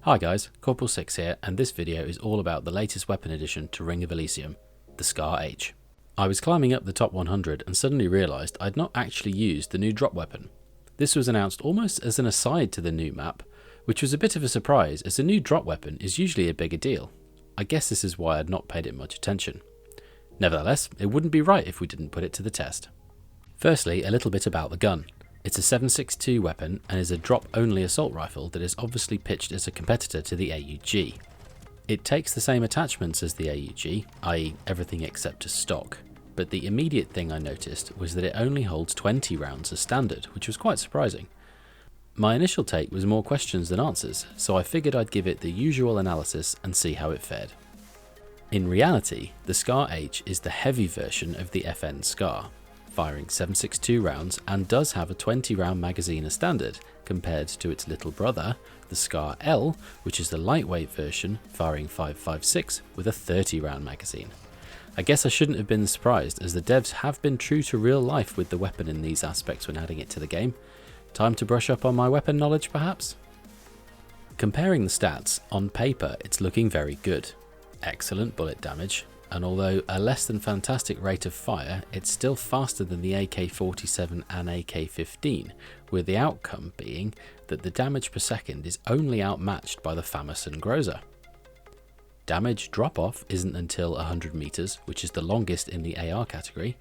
Hi guys, Corporal6 here, and this video is all about the latest weapon addition to Ring of Elysium, the Scar H. I was climbing up the top 100 and suddenly realised I'd not actually used the new drop weapon. This was announced almost as an aside to the new map, which was a bit of a surprise as a new drop weapon is usually a bigger deal. I guess this is why I'd not paid it much attention. Nevertheless, it wouldn't be right if we didn't put it to the test. Firstly, a little bit about the gun. It's a 7.62 weapon and is a drop-only assault rifle that is obviously pitched as a competitor to the AUG. It takes the same attachments as the AUG, i.e. everything except a stock, but the immediate thing I noticed was that it only holds 20 rounds as standard, which was quite surprising. My initial take was more questions than answers, so I figured I'd give it the usual analysis and see how it fared. In reality, the Scar H is the heavy version of the FN Scar, firing 7.62 rounds and does have a 20 round magazine as standard, compared to its little brother, the Scar L, which is the lightweight version, firing 5.56 with a 30 round magazine. I guess I shouldn't have been surprised, as the devs have been true to real life with the weapon in these aspects when adding it to the game. Time to brush up on my weapon knowledge perhaps? Comparing the stats, on paper it's looking very good. Excellent bullet damage, and although a less than fantastic rate of fire, it's still faster than the AK-47 and AK-15, with the outcome being that the damage per second is only outmatched by the FAMAS and Groza. Damage drop-off isn't until 100 meters, which is the longest in the AR category,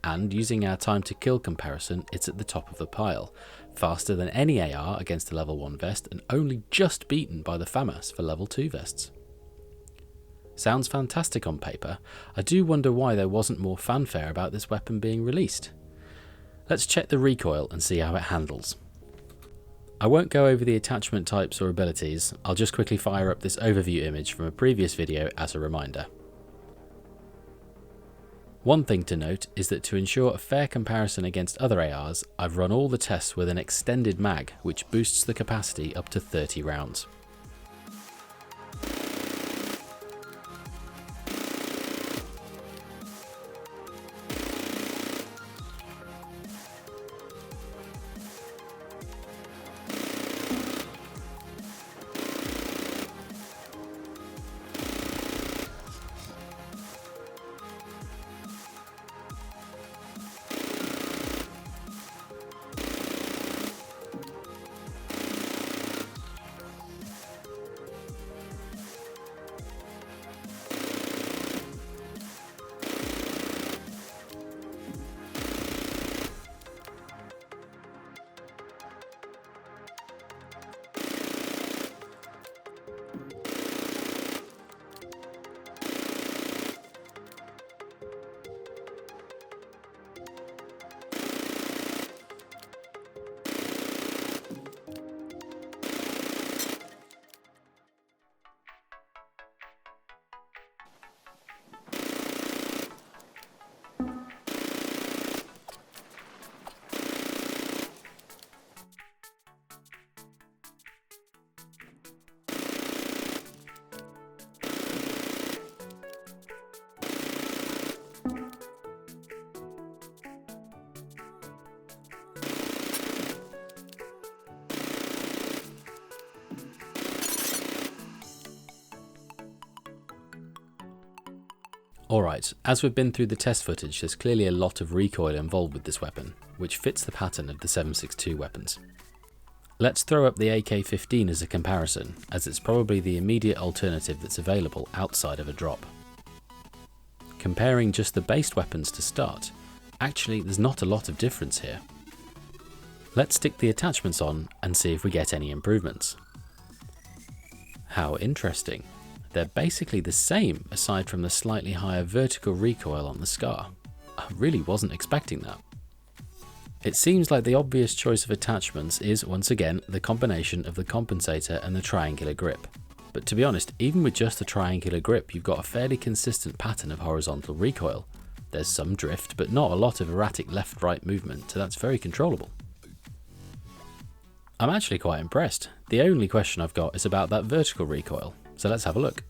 and using our time to kill comparison, it's at the top of the pile, faster than any AR against a level 1 vest and only just beaten by the FAMAS for level 2 vests. Sounds fantastic on paper. I do wonder why there wasn't more fanfare about this weapon being released. Let's check the recoil and see how it handles. I won't go over the attachment types or abilities, I'll just quickly fire up this overview image from a previous video as a reminder. One thing to note is that to ensure a fair comparison against other ARs, I've run all the tests with an extended mag, which boosts the capacity up to 30 rounds. Alright, as we've been through the test footage, there's clearly a lot of recoil involved with this weapon, which fits the pattern of the 7.62 weapons. Let's throw up the AK-15 as a comparison, as it's probably the immediate alternative that's available outside of a drop. Comparing just the based weapons to start, actually there's not a lot of difference here. Let's stick the attachments on and see if we get any improvements. How interesting. They're basically the same aside from the slightly higher vertical recoil on the Scar. I really wasn't expecting that. It seems like the obvious choice of attachments is once again the combination of the compensator and the triangular grip. But to be honest, even with just the triangular grip, you've got a fairly consistent pattern of horizontal recoil. There's some drift, but not a lot of erratic left-right movement, so that's very controllable. I'm actually quite impressed. The only question I've got is about that vertical recoil. So let's have a look.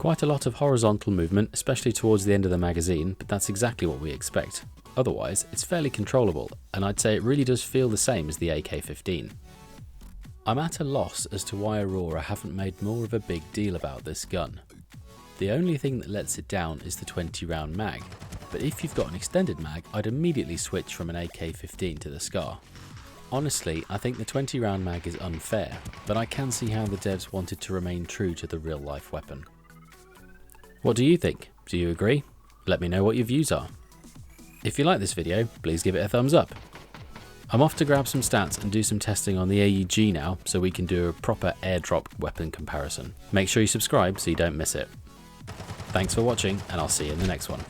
Quite a lot of horizontal movement, especially towards the end of the magazine, but that's exactly what we expect. Otherwise, it's fairly controllable, and I'd say it really does feel the same as the AK-15. I'm at a loss as to why Aurora haven't made more of a big deal about this gun. The only thing that lets it down is the 20 round mag, but if you've got an extended mag, I'd immediately switch from an AK-15 to the SCAR. Honestly, I think the 20 round mag is unfair, but I can see how the devs wanted to remain true to the real life weapon. What do you think? Do you agree? Let me know what your views are. If you like this video, please give it a thumbs up. I'm off to grab some stats and do some testing on the AEG now so we can do a proper airdrop weapon comparison. Make sure you subscribe so you don't miss it. Thanks for watching, and I'll see you in the next one.